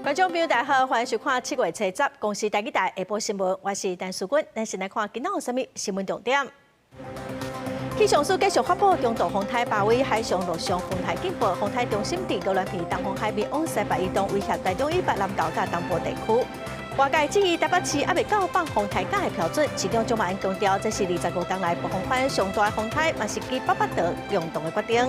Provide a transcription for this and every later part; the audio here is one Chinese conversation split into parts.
观众朋友，大家好，欢迎收看7月7日公司台语台下晡新闻，我是陈淑君。咱先来看今仔有啥物新闻重点。气象署继续发布中度风台包围海上陆上风台警报，风台中心伫高兰皮东方海面往西北移动，威胁台中以北南岛甲东部地区。外界质疑台北市还未到放风台假的标准，市长蒋万安强调，这是25天来暴风圈上大的风台，嘛是基巴巴德用动的决定。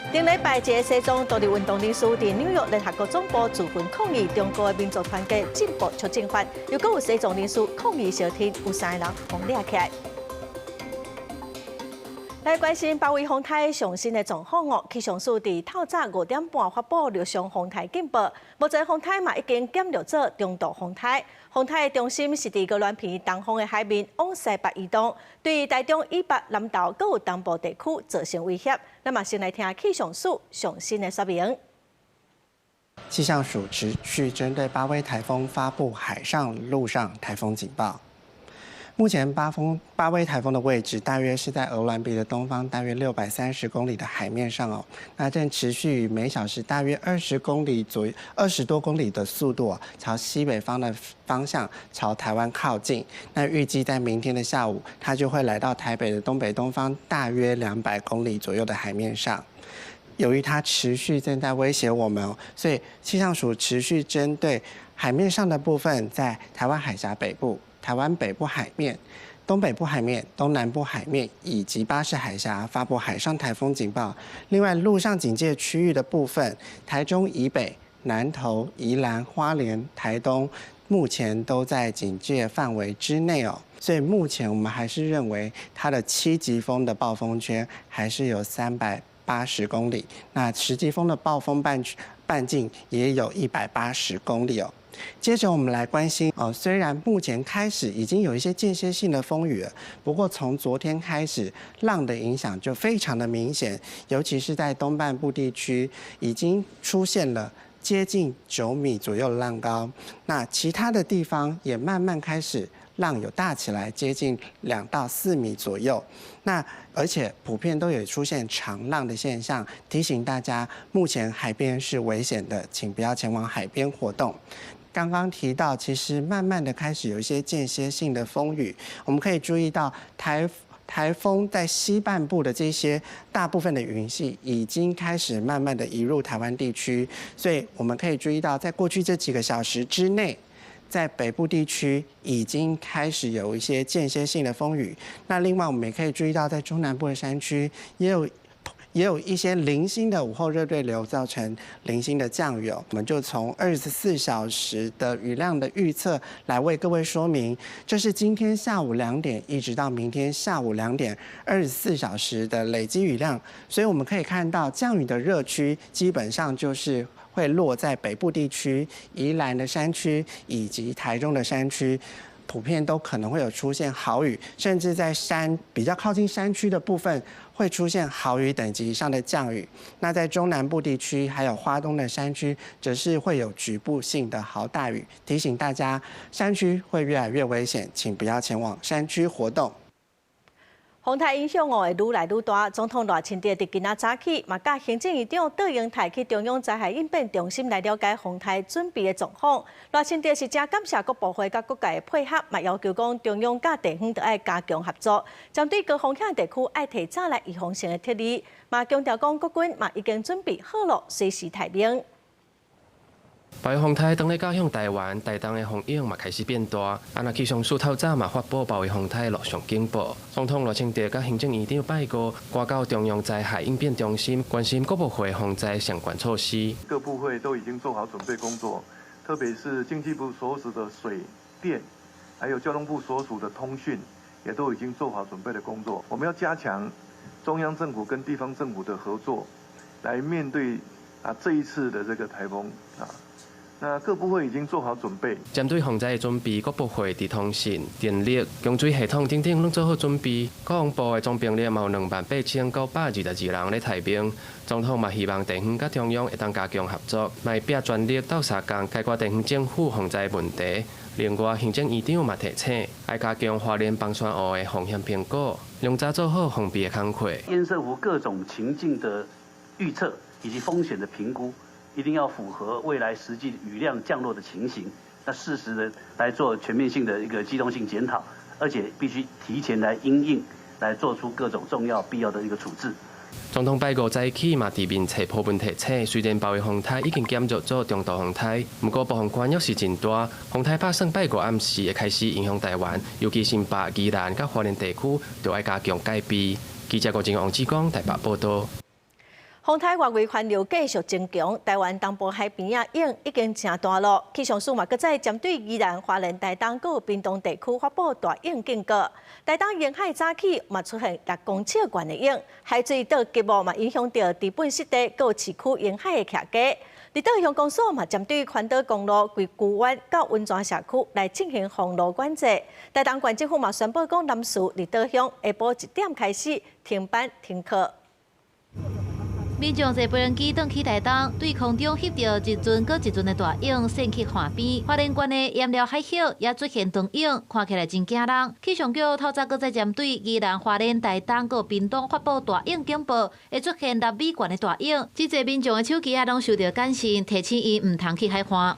顶礼拜，一个西装独立运动人士伫纽约联合国总部自焚抗议中国的民族团结进步促进法，又搁有西装人士抗议烧天，有3个人被抓起来。来关心包围风台上新的状况哦，气象署伫透早5点半发布陆上风台警报，目前风台嘛已经减弱做中度风台。风台的中心是伫高兰皮东方的海面往西北移动，对台中以北南岛各有东部地区造成威胁。那么先来听气象署上新的说明。气象署持续针对8位台风发布海上、陆上台风警报。目前八位台风的位置大约是在鹅銮鼻的东方，大约630公里的海面上哦。那正持续以每小时大约20多公里的速度朝西北方的方向朝台湾靠近。那预计在明天的下午，它就会来到台北的东北东方大约200公里左右的海面上。由于它持续正在威胁我们哦，所以气象署持续针对海面上的部分，在台湾海峡北部、台湾北部海面、东北部海面、东南部海面以及巴士海峡发布海上台风警报。另外，陆上警戒区域的部分，台中以北、南投、宜兰、花莲、台东，目前都在警戒范围之内哦。所以目前我们还是认为它的7级风的暴风圈还是有380公里，那10级风的暴风半径也有180公里哦。接着我们来关心虽然目前开始已经有一些间歇性的风雨了，不过从昨天开始，浪的影响就非常的明显，尤其是在东半部地区已经出现了接近9米左右的浪高，那其他的地方也慢慢开始浪有大起来，接近2到4米左右。那而且普遍都有出现长浪的现象，提醒大家，目前海边是危险的，请不要前往海边活动。刚刚提到，其实慢慢的开始有一些间歇性的风雨，我们可以注意到台风在西半部的这些大部分的云系已经开始慢慢的移入台湾地区，所以我们可以注意到，在过去这几个小时之内，在北部地区已经开始有一些间歇性的风雨。那另外我们也可以注意到，在中南部的山区也有一些零星的午后热对流造成零星的降雨哦。我们就从24小时的雨量的预测来为各位说明，这是今天下午2点一直到明天下午2点24小时的累积雨量。所以我们可以看到，降雨的热区基本上就是会落在北部地区、宜兰的山区以及台中的山区。普遍都可能会有出现豪雨，甚至在比较靠近山区的部分会出现豪雨等级以上的降雨。那在中南部地区还有花东的山区，则是会有局部性的豪大雨。提醒大家，山区会越来越危险，请不要前往山区活动。风台影响会愈来愈大，总统赖清德伫今仔早起，嘛甲行政院长杜英台去中央灾害应变中心来了解风台准备的状况。赖清德是正感谢各部会甲各界的配合，嘛要求讲中央甲地方都要加强合作，针对高风险地区要提早来预防性的撤离，嘛强调讲国军嘛已经准备好了，随时待命。包围风台当咧加向台湾，台东的风影嘛开始变大。那气象署透早嘛发布包围风台陆上警报。总统赖清德甲行政院长拜五，赶到中央灾害应变中心，关心各部会防灾相关措施。各部会都已经做好准备工作，特别是经济部所属的水电，还有交通部所属的通讯，也都已经做好准备的工作。我们要加强中央政府跟地方政府的合作，来面对这一次的这个台风那各部会已经做好准备。针对防灾的准备，各部会伫通讯、电力、供水系统等等拢做好准备。国防部的总兵力嘛有28922人咧提兵。总统嘛希望地方甲中央会当加强合作，卖拼全力斗相共，解决地方政府防灾问题。另外，行政院长嘛提醒，要加强花莲邦山湖的风险评估，用早做好防备的工作。淹设湖各种情境的预测以及风险的评估。一定要符合未来实际雨量降落的情形，那适时的来做全面性的一个机动性检讨，而且必须提前来因应，来做出各种重要必要的一个处置。 总统拜五早起嘛，伫面册普遍提醒，虽然包围风台已经减弱做中度风台，不过暴风关约是真大。风台拍算拜五暗时会开始影响台湾，尤其新北、宜兰、甲花莲地区，就要加强戒备。记者郭正王志光台北报道。 风台外围环流继续增强，台湾东部海边影已经成大了。气象署嘛，搁再针对宜兰、花莲、台东、佮屏东地区发布大影警告。台东沿海早起嘛出现6公尺悬的影，海水岛急雾嘛影响到地本湿地佮市区沿海的徛家。离岛乡公所嘛针对环岛公路规区湾到温泉社区来进行封路管制。台东县政府嘛宣布讲，南市离岛乡下晡1点开始停班停课。 民众坐无人机转去台东，对空中翕到一尊搁一尊的大影升去岸边。花莲县的盐寮海口也出现长影，看起来真惊人。气象局透早搁再针对宜兰、花莲、台东搁屏东发布大影警报，会出现6米悬的大影。真侪民众的手机拢收到简讯，提醒伊唔通去海岸。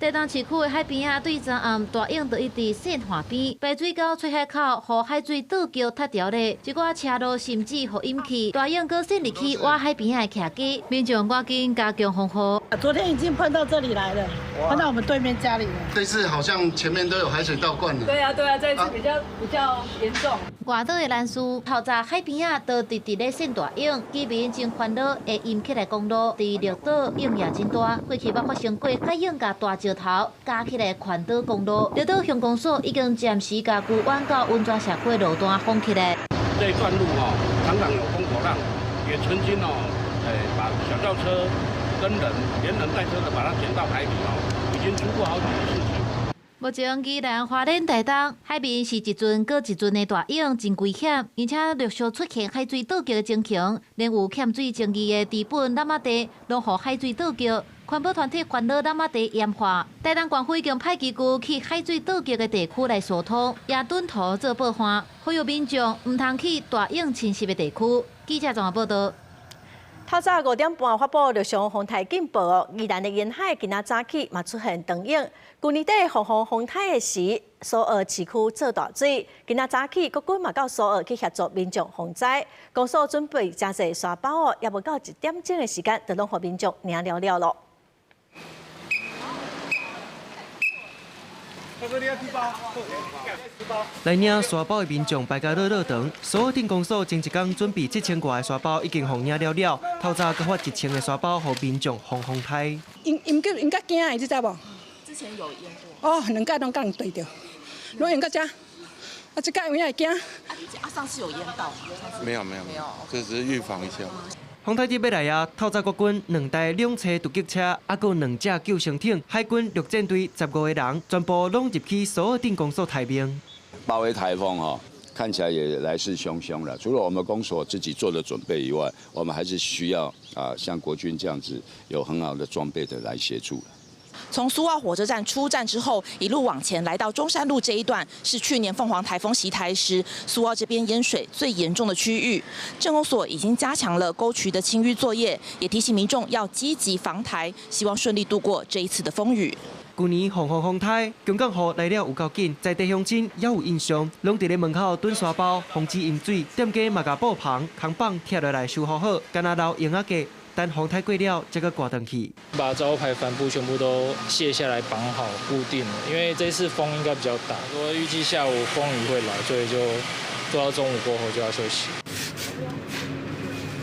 台东市区的海边对昨暗大影就一直线岸边，排水沟出海口，互海水倒桥塌条咧。一寡车路甚至互淹去，大影搁渗入去挖海边的徛家，民众赶紧加强防护。昨天已经喷到这里来了，喷到我们对面家里了。这次好像前面都有海水倒灌了。对啊，这一次比较严重。外岛的人士透早海边都直直咧渗大影，居民真烦恼会淹起来公路。第绿岛影也真大，过去捌发生过海影甲大石头加起来环岛公路。绿岛乡公所已经暂时甲旧湾到温泉社区路段封起来。这一段路常常有风火浪，也曾经把小轿车跟人连人带车的把它卷到海里已经出过好几次事情。 目前宜兰、花莲、台东海面是一尊搁一尊的大影，真危险，而且陆续出现海水倒桥的情形，连有欠水争议的地本南马地，拢互海水倒桥。环保团体烦恼南马地盐化，台东县府已经派机构去海水倒桥的地区来疏通，也蹲头做报案，呼吁民众唔通去大影侵袭的地区。记者综合报道。 透早5点半发布陆上风台警报，宜兰的沿海今仔早起嘛出现长影。去年底防风风台的时，苏澳市区做大水，今仔早起国军嘛到苏澳去协助民众防灾。公所准备真侪沙包也无到1点钟的时间，就拢互民众领了了咯。 来领沙包的民众排甲热长，苏澳镇公所前一天准备7000外的沙包已经封领了，透早搁发1000个沙包，互民众防风台。因较惊的，你知无？之前有淹过。哦，2届拢甲人对着，拢淹到遮。这届有影会惊。上次有淹到吗？没有，这只是预防一下。 风台日要来啊！透早国军2台2车突击车，还有2架救生艇，海军陆战队15个人，全部拢入去苏澳镇公所待命。八威台风看起来也来势汹汹了。除了我们公所自己做的准备以外，我们还是需要像国军这样子有很好的装备的来协助。 从苏澳火车站出站之后，一路往前来到中山路这一段，是去年凤凰台风袭台时，苏澳这边淹水最严重的区域。镇公所已经加强了沟渠的清淤作业，也提醒民众要积极防台，希望顺利度过这一次的风雨。去年风台，强降雨来了有够紧，在地乡亲也有印象，拢伫咧门口蹲沙包，防止淹水。店家嘛甲布棚、扛棒拆落来修好好，干那留用仔架。 等风台过了，这个挂登去，把招牌帆布全部都卸下来绑好固定了。因为这次风应该比较大，我预计下午风雨会来，所以就做到中午过后就要休息。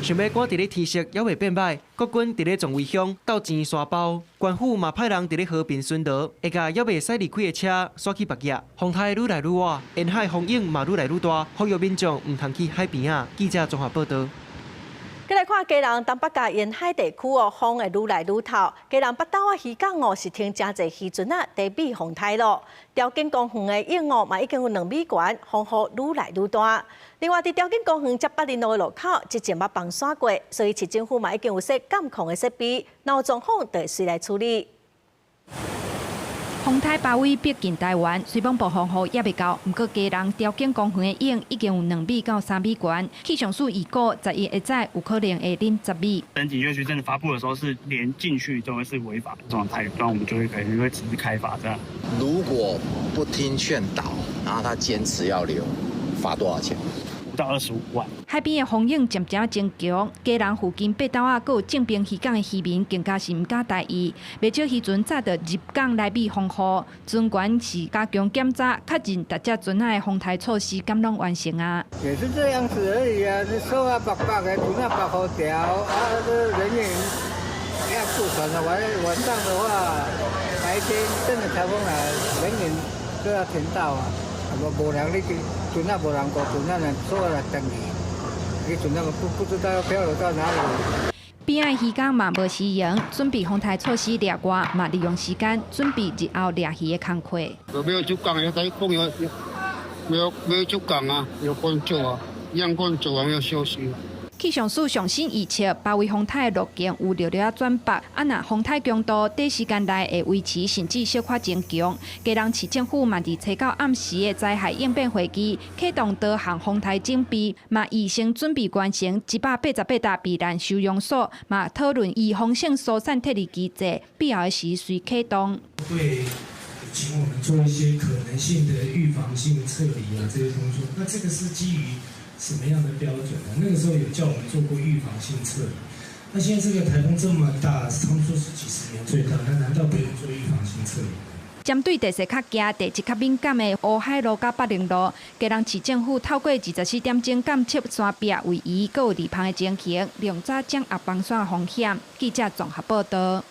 想要赶伫咧天色也未变歹，国军伫咧总围乡斗钱沙包，官府嘛派人伫咧和平巡逻，下架也未使离开的车刷去别页。风台愈来愈晚，沿海风影嘛愈来愈大，呼吁民众唔通去海边啊。记者综合报道。 再来看基隆东北角沿海地区风会愈来愈透。基隆北岛渔港是停真侪渔船低比风台咯。条景公园的影嘛已经有2米悬，风雨愈来愈大。另外，伫条景公园接8里路的路口，之前捌放山过，所以市政府嘛已经有设监控的设备，若有状况就会随来处理。风台包围逼近台湾，虽讲暴风雨也未到，不过家人条件公园的影已经有2米到3米悬，气象署预估11下早有可能会啉10米。等警戒区真的发布的时候，是连进去都会是违法的状态，不然我们就会可能会只是开罚这样。如果不听劝导，然后他坚持要留，罚多少钱？5到25万。海边的风影渐渐增强，家人附近北斗啊，还有正滨渔港的渔民更加是唔敢大意。未少渔船早就入港来避风雨，船员是加强检查，确认大家船海的防台措施敢拢完成啊。也是这样子而已啊，你手啊白白的，船啊白好条啊，这人员要顾船的，晚上的话，白天真的台风来，人员都要停到啊。无人你船啊无人过，船啊人所有人等你船啊不知道要漂流到哪里。边仔渔港嘛无时营，准备防台措施掠外，嘛利用时间准备日后掠鱼的工课。没有出港要在风有没有出港啊，有工作啊，阳光做完要休息。气象署上新预测，包围风台的路径有略略转北，啊若风台强度短时间内会维持甚至小可增强。家人市政府嘛伫初到暗时的灾害应变会议，启动多项风台警备，嘛已先准备完成188大避难收容所，嘛讨论预防性疏散撤离机制，必要时随启动。会请我们做一些可能性的预防性撤离啊这些工作，那这个是基于什么样的标准呢？那个时候有叫我们做过预防性撤离。那现在这个台风这么大，他们说是几十年最大，那难道不用做预防性撤离？针对地势较低、地质较敏感的乌海路甲北陵路，家人市政府透过24点钟监测山壁位移，还有离旁的情形，量早降压崩山的风险。记者综合报道。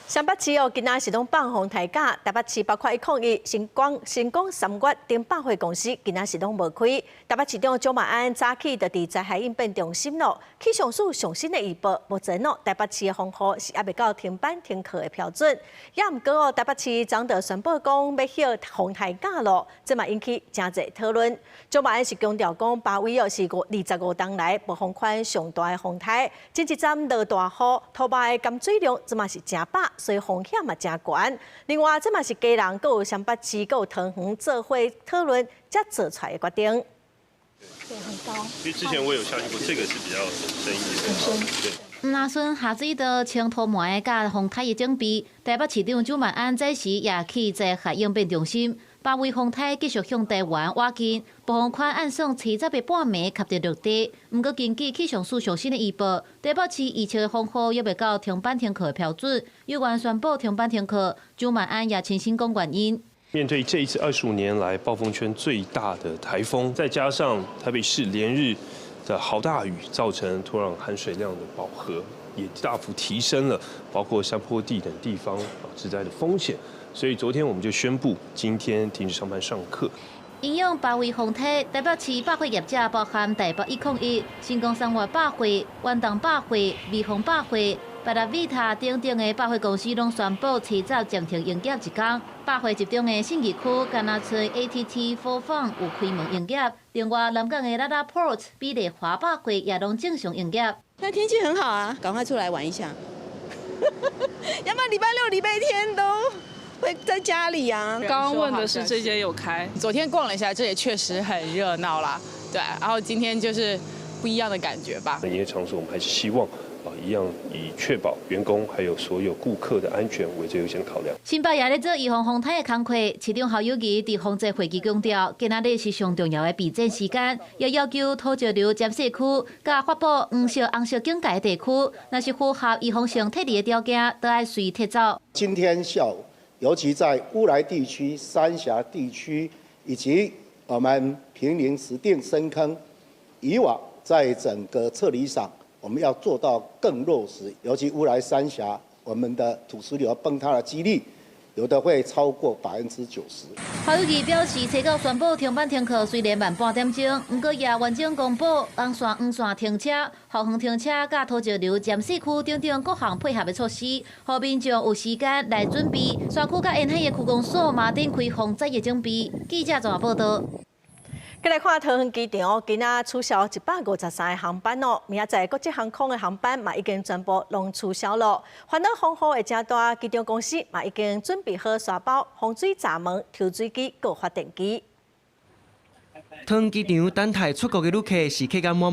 上北市今仔是拢放风台假，台北市包括101星光3月等百货公司今仔是拢无开。台北市长蒋万安早起就伫灾害应变中心咯，气象署上新的预报，目前台北市的风雨是还未到停班停课的标准。也毋过台北市昨就宣布讲要歇风台假咯，这嘛引起真侪讨论。蒋万安是强调讲，八位是25冬来暴风圈上大的风台，前一站落大雨，土巴的含水量这嘛是真大。所以风险嘛真悬。另外，这嘛是家人，还有上北市，还有桃园做伙讨论，才做出来的决定。对，很高。因为之前我有下去过，这个是比较深一点。很深。毋若顺下水道清土门甲风台的整备，台北市长蒋万安这时也去灾害应变中心。包围风台继续向台湾挖近，暴风圈按算70个半暝吸得落地。不过根据气象署上新的预报，台北市预测的风雨也未到停班停课的标准，有关宣布停班停课，蒋万安也亲身讲原因。面对这一次25年来暴风圈最大的台风，再加上台北市连日的豪大雨，造成土壤含水量的饱和，也大幅提升了包括山坡地等地方致灾的风险。所以昨天我们就宣布，今天停止上班上课。因应包围风台，台北市百货业者包含台北101、新光3月百货、万东百货、美丰百货、百达维塔等等的百货公司拢宣布提早暂停营业1天。百货集中的信义区、甘拿村 ATT 4房有开门营业，另外南港的拉Port、美丽华百货也拢正常营业。那天气很好啊，赶快出来玩一下。要不然礼拜6、礼拜天都会在家里啊。刚刚问的是这间有开，昨天逛了一下，这也确实很热闹啦。对，然后今天就是不一样的感觉吧。营业场所我们还是希望一样以确保员工还有所有顾客的安全为最优先考量。新北也咧做预防风台的工课，市长侯友宜伫防灾会议强调，今仔日是上重要的备战时间，也要求土石流监视区甲发布黄色、红色警戒的地区，若是符合预防性撤离的条件，都要随撤走。今天下午，尤其在乌来地区、三峡地区以及我们坪林、石碇、深坑，以往在整个撤离上，我们要做到更落实，尤其乌来三峡，我们的土石流崩塌的几率，有的会超过90%。侯友宜表示，初到宣布停班停课，虽然晚半点钟，不过也完整公布红线、黄线停车、后方停车、甲土石流监视区等等各项配合的措施，让民众有时间来准备。山区甲沿海的区公所嘛，顶开防灾的准备。记者综合报道。再来看桃园机场，今仔取消153个航班哦。明仔载国际航空的航班嘛已经全部拢取消了。烦恼风雨会正大，机场公司嘛已经准备好沙包、防水闸门、抽水机、和发电机。桃园机场等待出国的旅客是客满。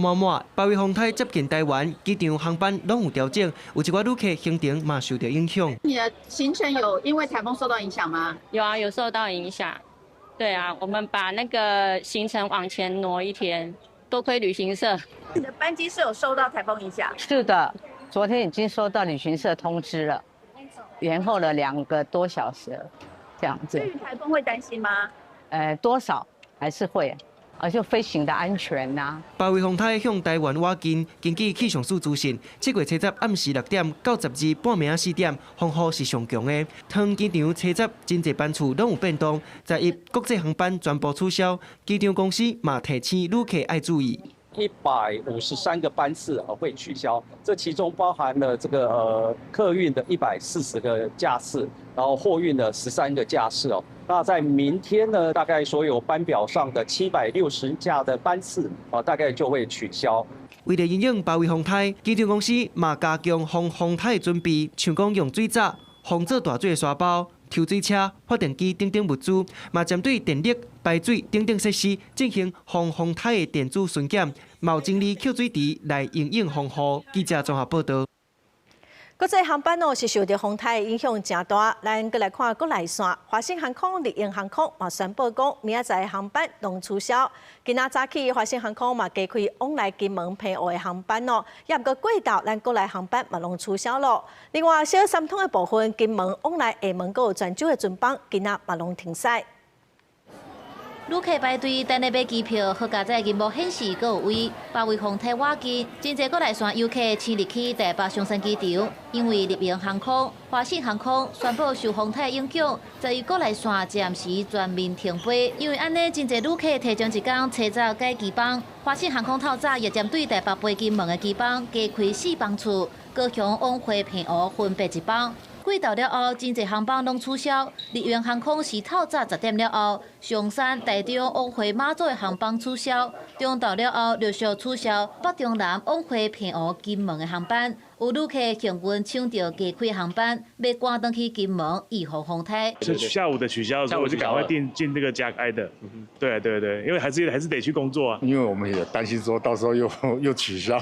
8月风台接近台湾，机场航班拢有调整，有一寡旅客行程嘛受到影响。你的行程有因为台风受到影响吗？有啊，有受到影响。对啊，我们把那个行程往前挪一天，多亏旅行社。你的班机是有受到台风影响？是的，昨天已经收到旅行社通知了，延后了2个多小时，这样子。对于台风会担心吗？多少还是会。而且飞行的安全呐。8月风台向台湾挖近，根据气象署资讯，7月初10暗时6点到12半暝4点，风雨是上强的。桃园机场初10真侪班次拢有变动，在国际航班全部取消，机场公司嘛提醒旅客爱注意。153个班次会取消，这其中包含了这个客运的140个架次，然后货运的13个架次哦。那在明天呢，大概所有班表上的760架的班次大概就会取消。为了因应8月风台，机场公司嘛加强防风台的准备，像讲用水闸、防做大水的沙包、抽水车、发电机等物资，嘛针对电力、排水等设施进行防风台的电子巡检，冒整理蓄水池来应应风雨。记者综合报道。国际航班是受到风台影响真大，咱再来看国内线，华信航空、丽英航空嘛宣布讲，明仔载航班拢取消。今仔早起，华信航空嘛加开往来金门、澎湖的航班也毋过过道，咱国内航班嘛拢取消了。另外，小三通的部分，金门往来厦门有泉州的船班，今仔嘛拢停驶。旅客排队等咧买机票，好加在银幕显示阁有位。8月风台瓦近，真侪国内线游客迁入去台北松山机场，因为丽英航空、华信航空宣布受风台影响，在于国内线暂时全面停飞。因为安尼，真侪旅客提前一天车早改机班。华信航空透早也针对台北飞金门的机班加开4班次，高雄往回澎湖分别1班。过到了后，真侪航班拢取消。丽英航空是透早10点了后，松山、台中往回马祖的航班取消。中到了后，陆续取消北中南往回澎湖、金门的航班。有旅客幸运抢到加开航班，要赶回去金门预防风台。下午的取消的时候，我就赶快进这个加开的。对，因为还是得去工作啊。因为我们也担心说到时候又取消。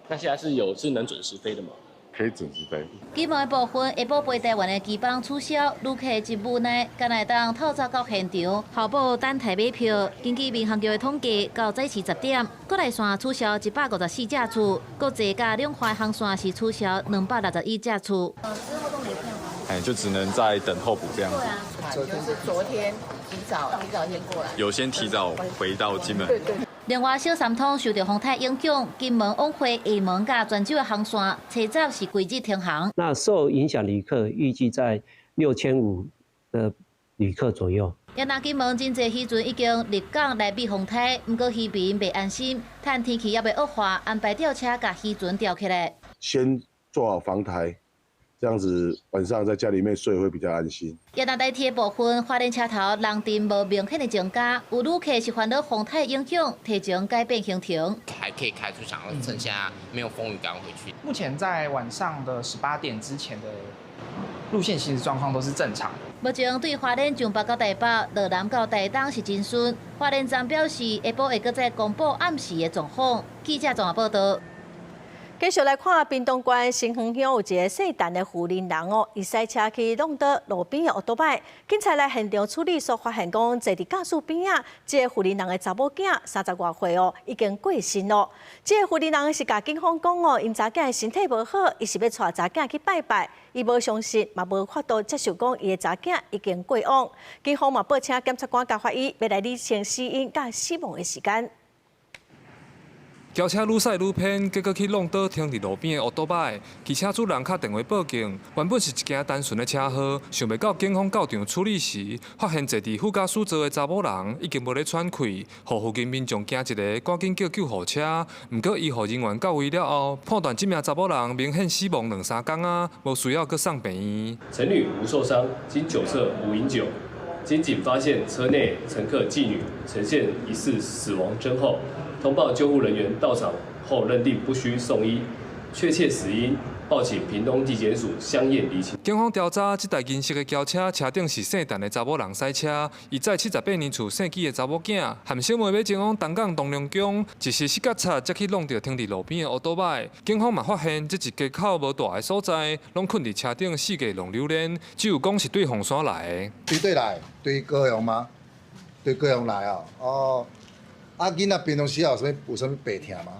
那现在是能准时飞的吗？可以准时飞。机门的部分，下晡飞台湾的机班取消，旅客真无奈，敢来当透早到现场，候补等待买票。根据民航局的统计，到早起10点，国内线取消154架次，国际甲两环航线是取消261架次。之后都没票吗？就只能在等候补这样子。对啊，就是昨天提早先过来。有先提早回到金门。对。另外，小三通受到风台影响，金门往回厦门甲泉州的航线，车早是规日停航。那受影响旅客预计在6500的旅客左右。也那金门真侪渔船已经入港来避风台，不过渔民袂安心，趁天气也未恶化，安排吊车甲渔船吊起来。先做好防台。这样子晚上在家里面睡会比较安心。也那代替的部分，发电车头人阵无明显的增加，有旅客是烦恼风台影响，提前改变行程。还可以开出，想要趁下没有风雨赶回去。目前在晚上的18点之前的路线行驶状况都是正常的。目前对花莲从北到台北、落南到台东是真顺。花莲站表示，下晡会搁再公布暗时的状况。记者综合报道。继续来看屏东县新园乡有一个姓陈的妇人伊赛车去弄到路边的奥多摆，警察来现场处理所发现讲，坐伫驾驶边啊，这个妇人的查某囝30多岁已经过身了。这个妇人是甲警方讲因查囝身体无好，伊是要带查囝去拜拜，伊无相信，嘛无法度接受讲伊的查囝已经过往。警方嘛报请检察官甲法医要来理清死因甲死亡的时间。轿车愈驶愈偏，结果去弄倒停伫路边的奥多摆。骑车主人敲电话报警，原本是一件单纯的车祸，想袂到警方到场处理时，发现坐伫副驾驶座的查某人已经无咧喘气，互附近民众惊一个，赶紧叫救护车。毋过医护人员到位了后，判断这名查某人明显死亡2-3天无需要搁送病院。陈女无受伤，经酒测无饮酒。经警发现车内乘客妓女呈现疑似死亡征候，通报救护人员到场后认定不需送医，确切死因报请屏东地检署相验厘清。警方调查，这台银色的轿车车顶是姓陈的查某人驶车，伊载78年厝姓纪的查某囝，和小妹要前往东港东龙宫，一时失觉察，才去弄到停伫路边的乌多摆。警方嘛发现，这一街口无大的所在，拢困伫车顶四个弄榴莲，只有讲是对红山来的。对来，对高雄吗？对高雄来哦。哦，啊，囡仔平常时有啥物白疼吗？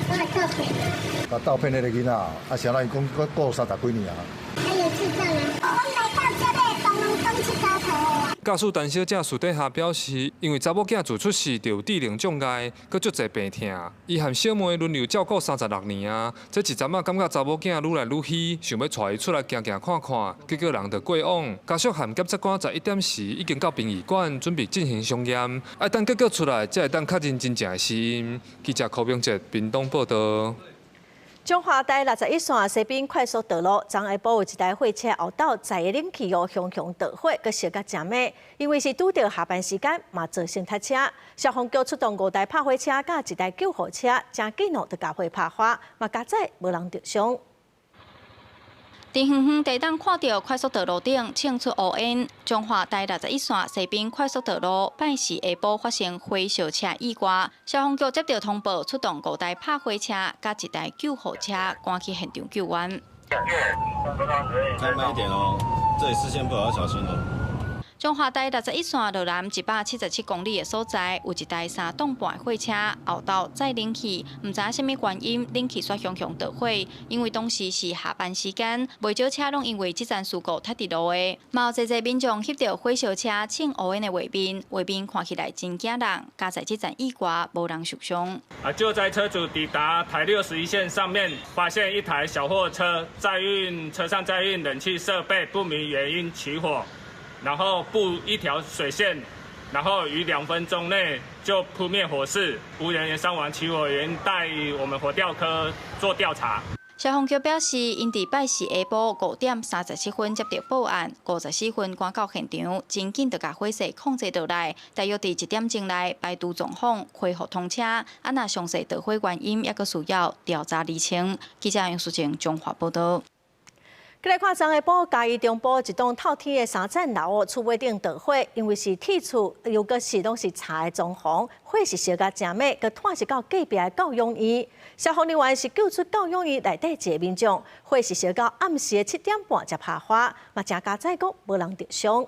我还盗骗。啊，盗骗那个囡仔，啊，谁让伊讲过30几年啊？还有智障啊！我来到这里，东龙宫去交头。驾驶陈小姐私底下表示，因为查某囝自出世就有智能障碍，佮足侪病痛，伊和小妹轮流照顾36年啊。这一阵仔感觉查某囝愈来愈虚，想要带伊出来行行看看，结果人就过往。家属和检察官11点时已经到殡仪馆准备进行详验，爱等结果出来才会当确认真正的死因。记者柯炳哲，屏东报道。中华台61线西滨快速道路，昨下晡有一台货车后倒载的冷气熊熊着火，佮烧甲真猛。因为是拄到下班时间，嘛造成塞车。消防局出动5台拍火车，佮1台救护车，真紧就甲火拍花，嘛加载无人着伤。伫远远地当看到快速道路顶冲出乌烟，中华台61线西滨快速道路拜四下晡发生火烧车意外，消防局接到通报，出动5台拍火车加1台救护车，赶去现场救援。开慢一点哦，这里视线不好，要小心哦。中华台61线路南177公里的所在，有一台3吨半的货车后倒载冷气，唔知什么原因，冷气煞熊熊着火。因为当时是下班时间，袂少车拢因为这站事故塌伫路的。嘛有侪民众翕到火烧车冲乌烟的画面，画面看起来真惊人。加在这站意外，无人受伤。就在车主抵达台61线上面，发现一台小货车车上载运冷气设备不明原因起火。然后布一条水线，然后于2分钟内就扑灭火势，无人员伤亡。起火原因待我们火调科做调查。消防局表示，因伫拜四下晡5点37分接到报案，54分赶到现场，真紧就把火势控制落来。大约伫1点钟内排除状况，恢复通车。啊，那详细着火原因，也阁需要调查厘清。记者杨淑晴综合报道。再来看昨下晡嘉义中部一栋透天的3层楼厝尾顶着火，因为是铁厝，又阁是拢是柴的装潢，火是烧甲真猛，佮拖是到隔壁的教养院。消防人员是救出教养院内底一个民众，火是烧到暗时的7点半才拍花，嘛真加载讲无人着伤。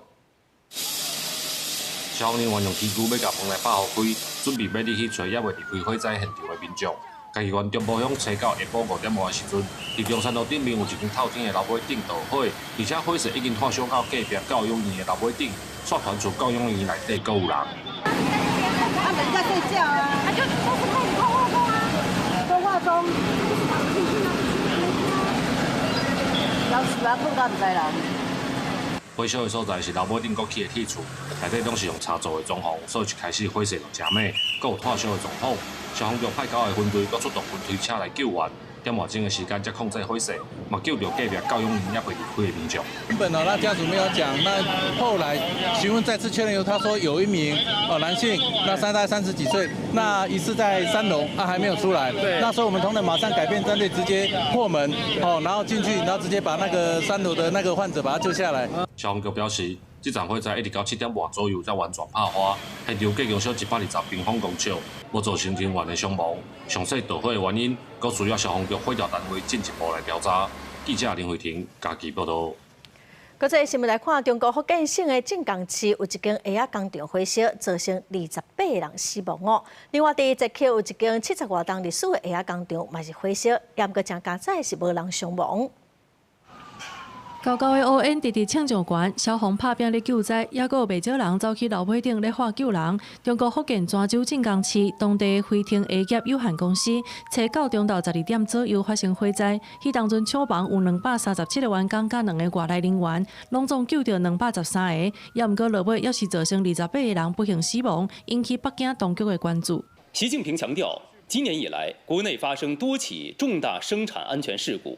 消防人员用机具要甲门来拍互开，准备要入去找也未离开火灾现场的民众。嘉义县中部乡车到下晡5点半的时阵，伫中山路顶面有一间透天的楼尾顶着火，而且火势已经扩烧到隔壁教养院的楼尾顶，煞传出教养院内底阁有人。他们在睡觉啊，他就都是开始做化妆啊，做化妆，要死啊，碰到就知啦。火烧的所在是楼尾顶阁起的铁厝，内底拢是用柴做的装潢，所以一开始火势就真猛，阁有炭烧的状况。消防局派9个分队，阁出动分推车来救援。1点钟的时间才控制火势，嘛救到隔壁教养院也未离开的民众。原本那家属没有讲，那后来询问再次确认以后，他说有一名男性，那大概30几岁，那疑似在3楼还没有出来。对。那时候我们同仁马上改变战略，直接破门然后进去，然后直接把那个3楼的那个患者把他救下来。消防局表示，这场火灾一直到7点半左右才完全拍花，现场计共烧120平方公尺，无造成人员的伤亡。详细导火的原因，阁需要消防局火调单位进一步来调查。记者林慧婷家己报道。搁再新闻来看，中国福建省的晋江市有一间鞋仔工厂火烧，造成28人死亡哦。另外，第1区有一间70多年历史的鞋仔工厂，嘛是火烧，也毋过真加载是无人伤亡。高高的乌烟直直冲上悬，消防拍拼咧救灾，也阁有袂少人走去楼尾顶咧喊救人。中国福建泉州晋江市当地辉腾鞋业有限公司，初9中昼12点左右发生火灾，迄当阵厂房有237个员工甲2个外来人员，拢总救到213个，也毋过落尾也是造成28个人不幸死亡，引起北京当局的关注。习近平强调，今年以来，国内发生多起重大生产安全事故。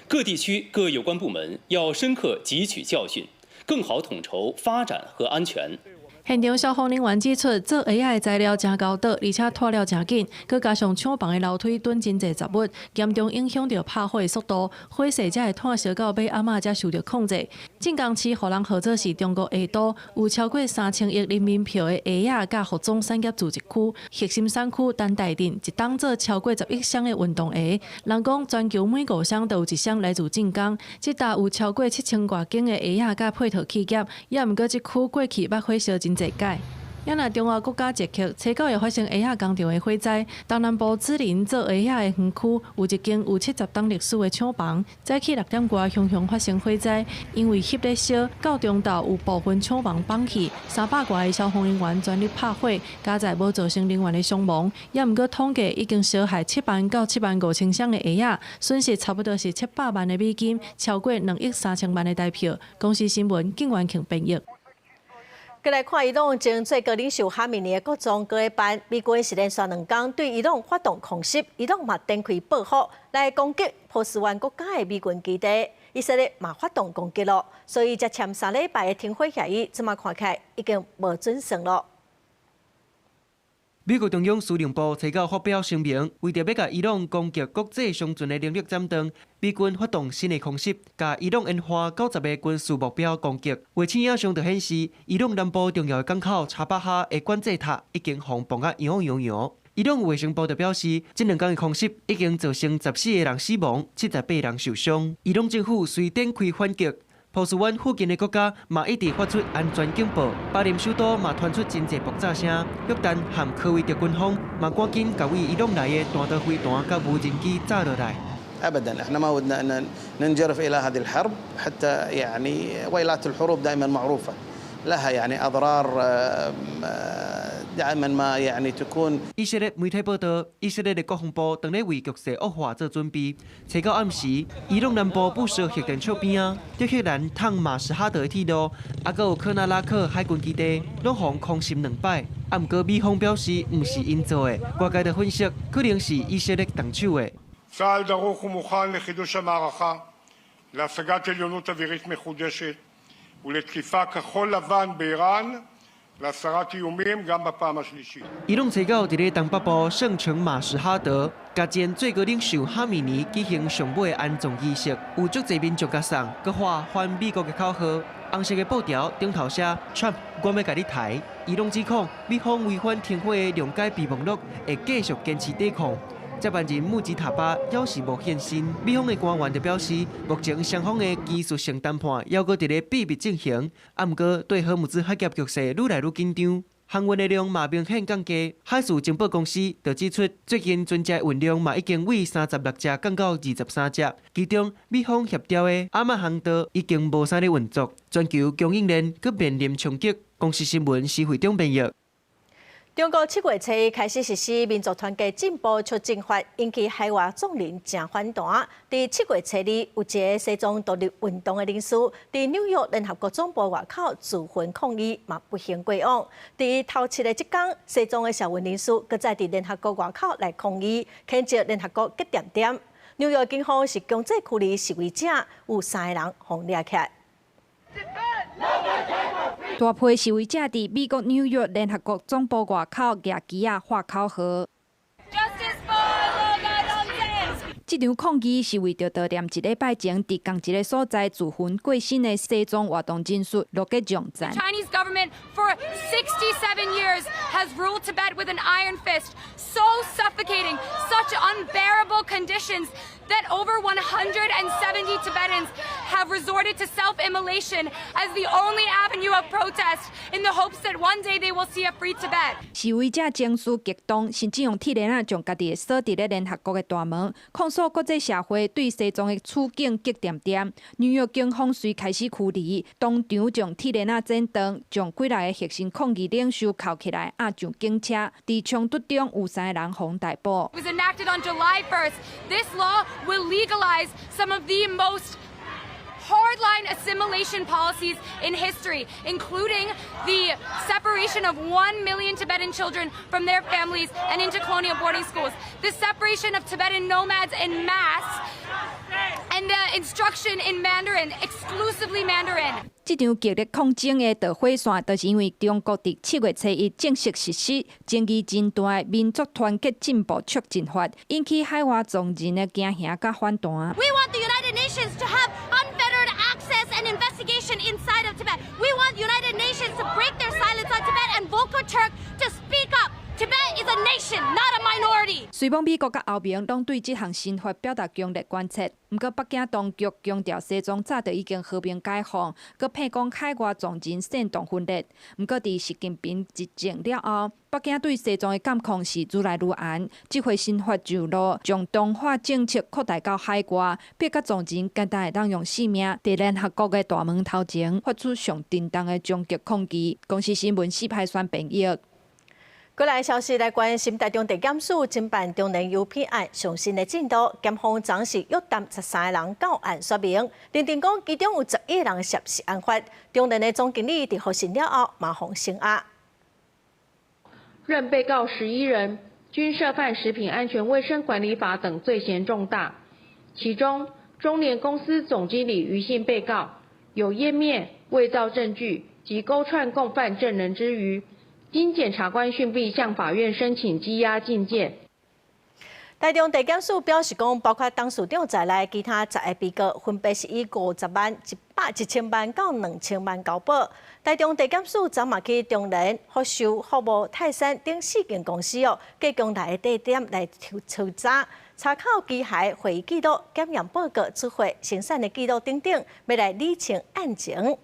各地区各有关部门要深刻汲取教训，更好统筹发展和安全。 现场消防人员指出，做 AI 的材料真高档，而且拖了真紧，佮加上厂房的楼梯墩真侪杂物，严重影响到拍火的速度，火势才会炭烧到尾暗仔才受到控制。晋江市互人号做是中国下都，有超过3000亿人民票的下亚甲服装产业自治区，核心产区丹台镇一档做超过10亿箱的运动鞋，人讲全球每5箱都有1箱来自晋江。这搭有超过7000多间的下亚甲配套企业，也毋过这区过去捌火烧真。 也若中华国家疫区，初9月发生鞋工厂的火灾，东南部毗邻做鞋的园区，有一间有70档历史的厂房，早起6点外熊发生火灾，因为翕咧烧，到中昼有部分厂房放弃，300多个消防人员全力拍火，加在无造成人员的伤亡，也毋过统计已经烧害7万到7万5千箱的鞋，损失差不多是700万的美金，超过2亿3千万的台票。公司新闻警员庆编译。 再来看伊朗前最高领袖哈米尼的国葬隔一班，美军是连续2天对伊朗发动空袭，伊朗嘛展开报复来攻击波斯湾国家的美军基地，以色列嘛发动攻击咯，所以才签3礼拜的停火协议，即马看起来已经无准绳咯。 美国中央司令部初9发表声明，为着要甲伊朗攻击国际上船的能力斩断，美军发动新的空袭，甲伊朗研发90个军事目标攻击。卫星影像就显示，伊朗南部重要的港口查巴哈的管制塔已经被崩啊摇摇摇。伊朗卫生部就表示，这2天的空袭已经造成14个人死亡，78人受伤。伊朗政府虽展开反击。 波斯湾附近的国家嘛一直发出安全警报，巴林首都嘛传出真侪爆炸声。约旦和科威特军方嘛赶紧甲为伊朗来的弹道飞弹甲无人机炸落来。ابدا احنا ما ودنا ان ننجرف الى هذه الحرب حتى يعني ويلات الحروب دائما معروفه لها يعني اضرار دائما ما يعني تكون 以色列媒体报道，以色列的国防部当咧为局势恶化做准备。初9暗时，伊朗南部布设核电厂边啊，德黑兰通马什哈德的铁路，还有科纳拉克海军基地，拢互空袭2摆。啊，不过美方表示唔是因做的，外界的分析可能是以色列动手的。 צה"ל דרוך ומוכן לחידוש המערכה, להשגת עליונות אווירית מחודשת ולתקיפה כחול לבן באיראן, להסרת איומים גם בפעם השלישית. 伊朗初9伫东北部圣城马什哈德，甲前最高领袖哈米尼举行上尾的安葬仪式，有足侪民众甲送，佮画反美国的口号。红色的布条顶头写 "Trump， 我要甲你抬"。伊朗指控美方违反停火的谅解备忘录，会继续坚持抵抗。 接班人穆吉塔巴要是无现身，美方的官员就表示，目前双方的技术性谈判犹搁伫咧秘密进行。啊，不过对荷姆兹海峡局势愈来愈紧张，航运的量嘛明显降低。海事情报公司就指出，最近船只运量嘛已经为36只降到23只，其中美方协调的阿曼航道已经无啥咧运作，全球供应链佮面临冲击。公司新闻是会长编译。 中国7月初开始实施民族团结进步促进法，引起海外众人正反弹。伫7月初里，有一个西藏独立运动的人士，伫纽约联合国总部外口自焚抗议，嘛不幸过往。伫头7个即天，西藏的社运人士搁再伫联合国外口来抗议，谴责联合国结点点。纽约警方是强制驱离示威者，有3个人被抓起来。 大批示威者伫美国纽约联合国总部外口举旗仔喊口号。这场抗议是为着悼念1礼拜前伫同一个所在自焚过身的西藏活动人士落给奖赞。 Chinese government for 67 years has ruled Tibet with an iron fist, so suffocating, such unbearable conditions that over 170 Tibetans have resorted to self-immolation as the only avenue of protest in the hopes that one day they will see a free Tibet. 示威者情绪激动，甚至用铁链仔将家己锁伫咧联合国的大门，控诉国际社会对西藏的处境激点点。纽约警方随开始驱离，当场将铁链仔剪断，将几来个核心抗议领袖铐起来押上警车。伫冲突中有3个人被逮捕。 It was enacted on July 1st. This law will legalize some of the most hardline assimilation policies in history, including the separation of 1 million Tibetan children from their families and into colonial boarding schools, the separation of Tibetan nomads en masse, and and instruction in Mandarin, exclusively Mandarin. 这场激烈抗争的导火线，就是因为中国伫7月初1正式实施争议真大的民族团结进步促进法，引起海外众人的惊吓甲反弹。We want the United Nations to have unfettered access and investigation inside of Tibet. We want United Nations to break their silence on Tibet and Volker Turk to speak up. Tibet is a nation, not a minority. 虽讲美国甲欧盟拢对这项新法表达强烈关切，不过北京当局强调西藏早就已经和平解放，佮骗讲海外众人煽动分裂。不过伫习近平执政了后，北京对西藏的监控是愈来愈严。这回新法上路，将同化政策扩大到海外，逼甲众人简单会当用性命伫联合国的大门头前发出上震动的终极抗议。公司新闻4派宣评译。过来消息来关心台中地检署侦办中年诱骗案上新的进度，检方暂时约谈13个人到案说明，认定讲其中有11个人涉事案发。中年的总经理伫获审了后，马上声押。任被告11人均涉犯食品安全卫生管理法等罪嫌重大，其中中年公司总经理余姓被告有湮灭、伪造证据及勾串共犯证人之余。经检察官讯毕，向法院申请羁押禁见。台中地检署表示讲，包括当事长在内，其他10个被告分别是以50万、1000万到2000万交保。台中地检署昨嘛去中联、福寿、服务、泰山等4间公司计供来的地点来抽查，参考机械会议记录、检验报告、出货生产的记录等等，要来理清案情。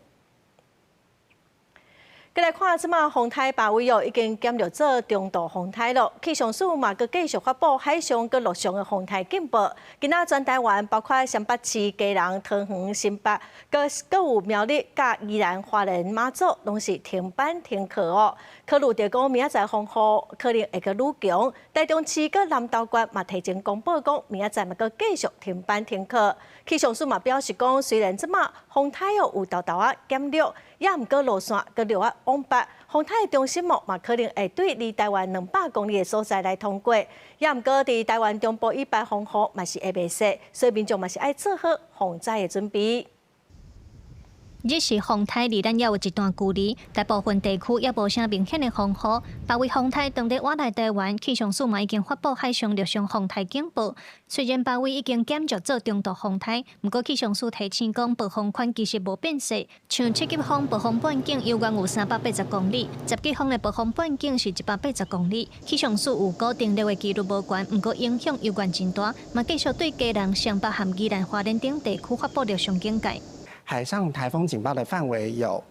再来看，即马风台把位已经减弱做中度风台了。气象署嘛，佮继续发布海上佮陆上的风台警报。今仔全台湾，包括新北市、基隆、桃园、新北，佮有苗栗、甲宜兰、花莲、马祖，拢是停班停课哦。考虑到讲明仔载风雨可能会佮愈强，台中市佮南投县嘛提前公布讲，明仔载嘛佮继续停班停课。气象署嘛表示讲，虽然即马风台有豆豆减弱。也毋过路线佮流往北，风台的中心嘛可能会对离台湾200公里的所在来通过。也毋过伫台湾中部以北风雨嘛是会袂细，所以民众嘛是爱做好防灾的准备。日时风台离咱也有一段距离，大部分地区也无啥明显的风雨。包围风台当日往来台湾，气象署嘛已经发布海上、陆上风台警报。虽然包围已经减弱做中度风台，不过气象署提醒讲，暴风圈其实无变细。像7级风暴风半径有远有380公里，10级风的暴风半径是180公里。气象署有固定热的几率无悬，不过影响有关真大，嘛继续对基隆、双北和宜兰花莲等地区发布陆上警戒。海上台风警报的范围有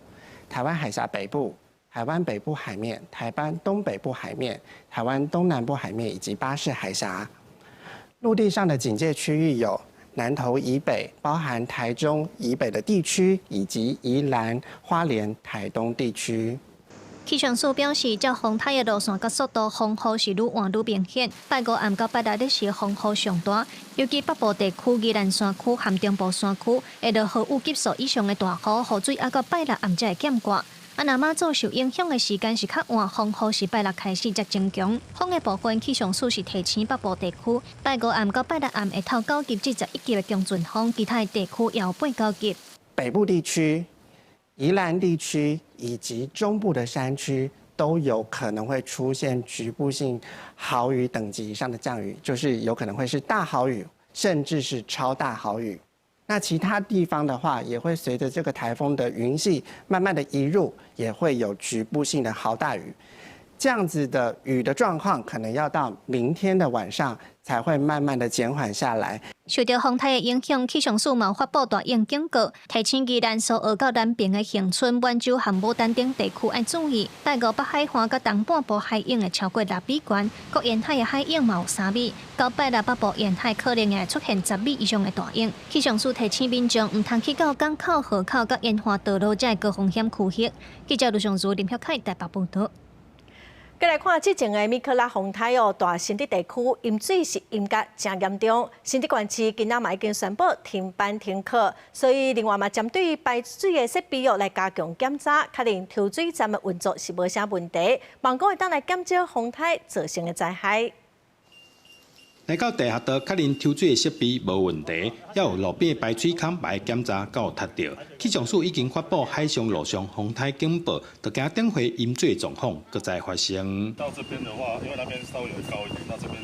台湾海峡北部、台湾北部海面、台湾东北部海面、台湾东南部海面以及巴士海峡。陆地上的警戒区域有南投以北，包含台中以北的地区，以及宜兰、花莲、台东地区。气象署表示，照风台的路线甲速度，风雨是愈换愈明显。拜五暗到拜六日时风雨上大，尤其北部地区、宜兰山区含中部山区，会落雨5级数以上的大雨，雨水还到拜六暗才会减挂。那马祖受影响的时间是较晚，风雨是拜六开始才增强。风的部分，气象署是提醒北部地区，拜五暗到拜六暗会透9级至11级的强阵风，其他的地区也有8、9级。北部地区、宜兰地区以及中部的山区都有可能会出现局部性豪雨等级以上的降雨，就是有可能会是大豪雨，甚至是超大豪雨。那其他地方的话，也会随着这个台风的云系慢慢的移入，也会有局部性的豪大雨。这样子的雨的状况，可能要到明天的晚上才会慢慢的减缓下来。受到风台的影响，气象署嘛发布大雁警告，提醒宜兰苏澳到南边的恒春、满洲和牡丹等地区要注意。拜五北海岸到东半部海涌会超过6米悬，各沿海的海涌嘛有3米。到拜六北部沿海可能会出现10米以上的大涌。气象署提醒民众唔通去到港口、河口甲沿海道路这高风险区域。记者卢尚如、林晓凯台北报道。再来看，之前的米克拉风台大新竹地区淹水是淹甲真严重，新竹县市今仔嘛已经宣布停班停课，所以另外嘛针对排水的设备来加强检查，确定抽水站的运作是无啥问题，望讲会当来减少风台造成的灾害。来到地下道，确认抽水的设备无问题，也有路边排水孔排检查有踢到。气象署已经发布海上、陆上风台警报，就惊等会淹水状况搁再发生。到这边的话，因为那边稍微高一点，那这边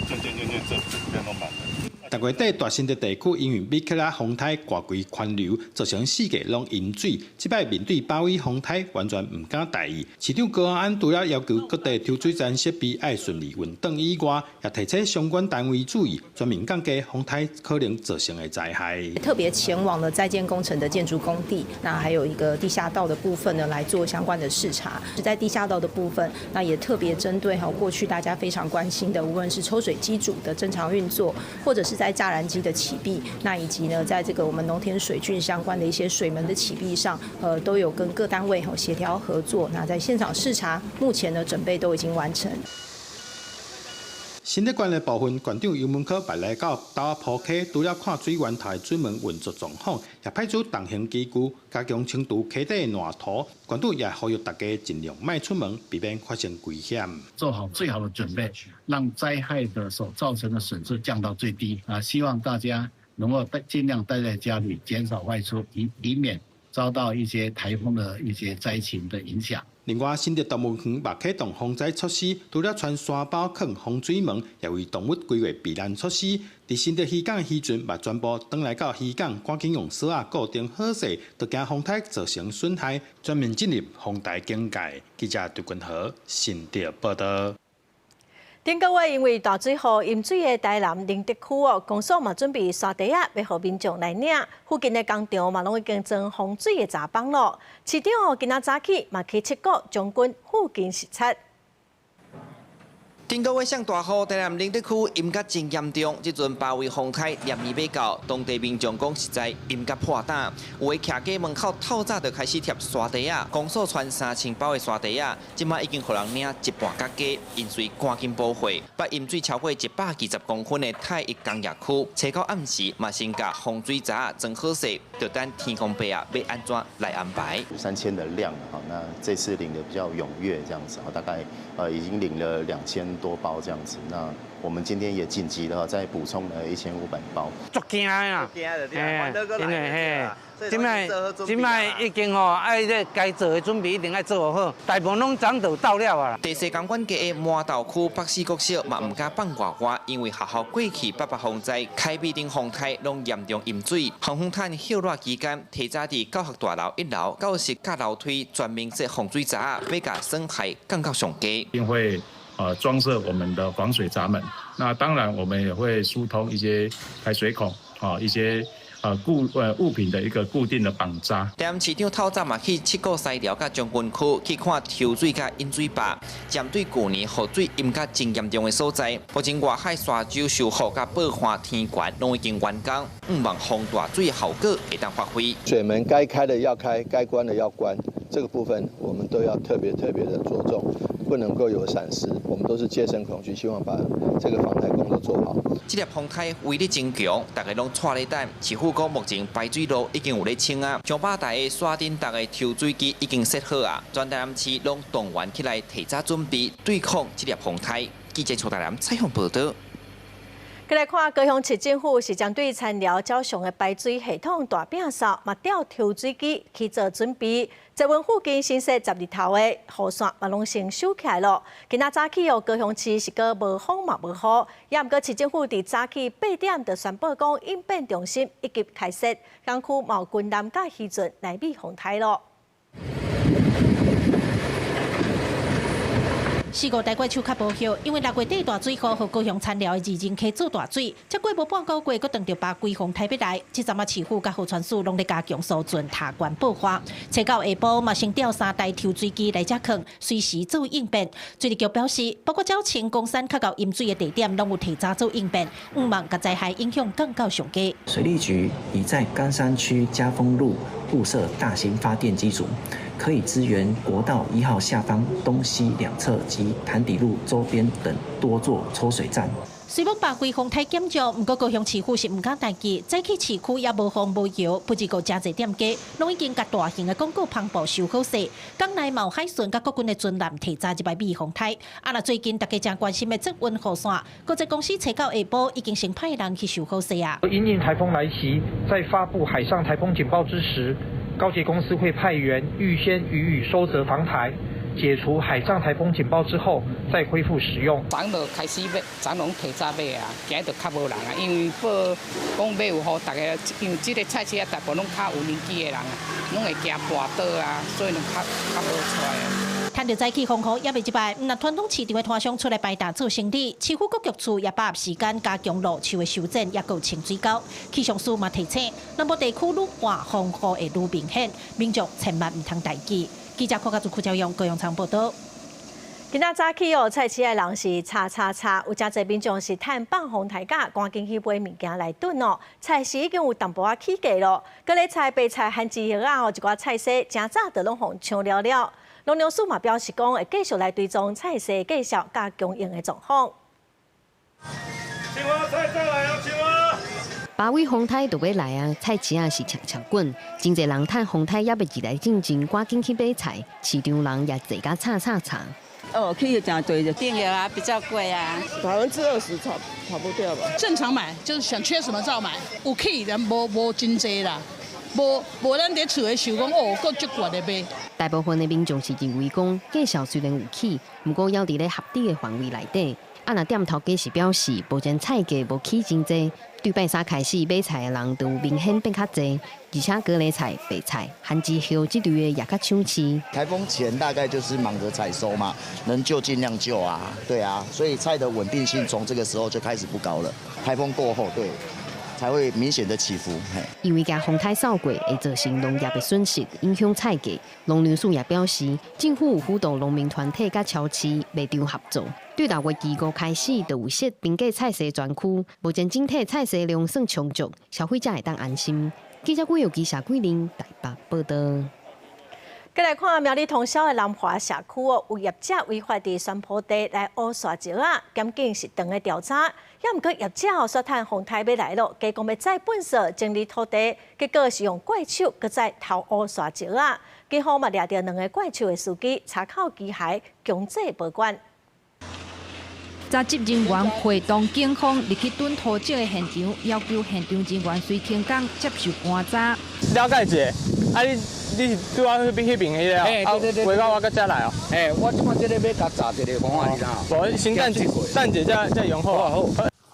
渐这边都满了。 6月底，大新的地区因为米克拉风台挂规宽流，造成四界拢淹水。这摆面对巴威风台，完全唔敢大意。市长高安除了要求各地抽水站设备爱顺利运转以外，也提醒相关单位注意，全面降低风台可能造成的灾害。特别前往了在建工程的建筑工地，那还有一个地下道的部分呢，来做相关的视察。在地下道的部分，那也特别针对过去大家非常关心的，无论是抽水机组的正常运作，或者是在栅栏机的起闭，那以及呢，在这个我们农田水郡相关的一些水门的起闭上，都有跟各单位协调合作。那在现场视察，目前呢准备都已经完成。新的管理部分馆长尤文科摆来到岛埔溪，除了看水源台水门运作状况，也派出同行机构加强清除溪底乱涂。馆长也呼吁大家尽量迈出门，避免发生危险。做好最好的准备，让灾害的所造成的损失降到最低。希望大家能够尽量待在家里，减少外出，以免遭到一些台风的一些灾情的影响。另外，新的动物园也启动防灾措施，除了穿沙包藏防水门，也为动物规划避难措施。伫新的渔港渔船，也全部转来到渔港，赶紧用锁固定好势，就惊风台造成损害，全面进入风台警戒。记者杜君豪新竹报道。顶个月因为大水河淹水的台南林德区公所嘛准备沙地要互民众来领，附近的工厂嘛拢已经装防水的闸帮咯。市长今仔早起嘛去七股将军附近视察。顶个月上大雨，台南林德区淹甲真严重，即阵包围风台连绵要到，当地民众讲实在淹甲破胆，有的徛家门口透早就开始贴沙地啊，公所传3000包的沙地啊，即摆已经互人领一半角价，因水赶紧补货。把淹水超过120公分的太一工业区，车到暗时嘛先甲防水闸装好势，就等天公伯啊要安怎来安排。3000的量，好，那这次领的比较踊跃，这样子，大概已经领了2000多包这样子。那我们今天也紧急的再补充了1500包。足惊啊！因为今摆已经爱咧该做的准备一定爱做好，大部分拢早就到了啊。第四公馆街的麻豆区北市国小嘛唔敢放外，因为学校过去8八风灾，开闭顶风台拢严重淹水。防风毯歇热期间，提早伫教学大楼1楼教室甲楼梯全面设防水闸，要甲损害降到上低。一定会装设我们的防水闸门。那当然，我们也会疏通一些排水孔一些物品的一个固定的绑扎。连市长透早嘛去七股西寮甲将军区去看抽水甲引水坝，针对去年雨水淹甲真严重的所在，目前外海沙洲修复甲爆化天管拢已经完工，唔望防大水的效果会当发挥。水门该开的要开，该关的要关，这个部分我们都要特别的着重，不能够有闪失。我们都是戒慎恐惧，希望把这个防台工作做好。这粒风台威力真强，大家拢带咧等。市府讲目前排水路已经有咧清啊，将把台的刷顶大个抽水机已经设好啊，全台南市拢动员起来，提早准备对抗这粒风台。记者邱大南采访报道。再来看高雄市政府是将对田寮较上的排水系统大摒扫，嘛调抽水机去做准备。在阮附近新设12头的雨伞嘛拢先收起来了。今仔早起高雄市是个无风嘛无雨，也毋过市政府伫早起8点就宣布讲应变中心已经开设，港区毛军南甲渔船来避风台了。4、5台怪手较无效，因为6月底大水库和高雄田寮的二人溪做大水，才过无半个月，佫撞到把规风台要来。这阵市府甲河川署拢咧加强疏浚塔管爆发，车到下晡嘛先调3台抽水机来遮放，随时做应变。水利局表示，包括礁青、公山较到淹水的地点，拢有提早做应变，毋望甲灾害影响降到上低。水利局已在冈山区嘉丰路布设大型发电机组。可以支援国道1号下方东西两侧及潭底路周边等多座抽水站。虽然把规风台减少，不过高雄市府是唔敢代志，早起市区也无风无油，不止个真侪店家，拢已经甲大型的广告磅礴收好势。港内冒海巡甲国军的军舰提早入来避风台。那最近大家正关心的增温雨线，国际公司查到下晡已经先派人去收好势啊。因应台风来袭，在发布海上台风警报之时，高捷公司会派员预先予以收折防台。解除海上台风警报之后，再恢复使用。房就开始买，昨拢提早买啊，今日就较无人啊，因为讲买有好，大家因为这个菜市啊，大部拢较有年纪的人啊，拢会惊跋倒啊，所以拢较无出来啊。趁着早起风雨也未一摆，那传统市场的摊商出来摆档做生意，市府各局处也把握时间加强路树的修整，也有清水沟。气象署嘛提醒，南部地区愈晚风雨会愈明显，民众千万唔通大意。记者柯家祖、邱阳高雄场报道。今仔早起菜市的人是叉，有真侪民众是趁放风台假，赶紧去买物件来炖哦。菜市已经有淡薄仔起价咯，各类菜、白菜、番薯叶啊，一寡菜色真早就拢互抢了了。农粮署嘛表示讲，会继续来追踪菜色计销加供应的状况。青蛙菜再来啊，青蛙！八位风台就要来啊，菜市啊是抢滚，真侪人趁风台也未入来进前，赶紧去买菜，市场人也坐甲叉。哦，去的真多，就订了啊，比较贵啊，20%跑不掉吧？正常买，就是想缺什么照买，有起人无真济啦，无咱伫厝诶想讲哦，够足贵的买。大部分的民众是认为讲，计销虽然有起，不过要伫咧合理的范围内底。那店头家是表示，目前菜价无起真济，对拜三开始买菜的人都有明显变较济，而且各类菜、白菜、番薯叶这类的也较抢市。台风前大概就是忙着采收嘛，能救尽量救啊，对啊，所以菜的稳定性从这个时候就开始不高了。台风过后，对。才会明显的起伏。因为加风台扫过，会造成农业的损失，影响菜价。农粮署也表示，政府有辅导农民团体甲超市卖场合作，对6月25开始就有设冰架菜色专区，目前整体菜色量算充足，消费者会当安心。记者郭有记者桂林台北报道。再来看苗栗通宵的南华社区有业者违法伫山坡地来挖沙石啊，检警是长的调查，也毋过业者煞趁风台要来咯，加讲要再本色整理土地，结果是用怪手搁再偷挖沙石啊，警方嘛抓到2个怪手的司机，查扣机械，强制报关。查缉人员会同警方入去蹲土石的现场，要求现场人员随停工接受观察。了解一下，你是对我迄边迄个啊？对，回到我搁遮来哦。我即摆这个要甲查一个讲啊，你啦。无，先等一下再用好。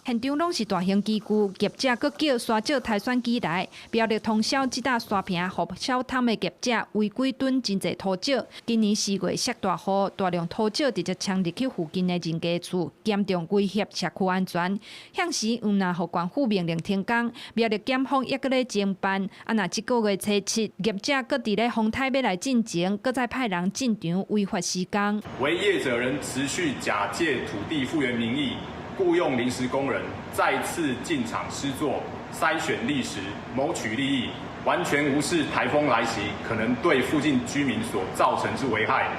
现场拢是大型机具，业者搁叫沙石抬算机来，标了通宵即搭沙坪，互小摊的业者违规囤真侪土石。今年4月下大雨，大量土石直接冲入去附近的人家厝，严重威胁社区安全。向时毋若互官府命令停工，标了检方也搁咧侦办。若即个月初7，业者搁伫咧风台要来进前，搁再派人进场违法施工。为业者人持续假借土地复原名义，雇用临时工人再次进场施作，筛选砾石，谋取利益，完全无视台风来袭可能对附近居民所造成之危害。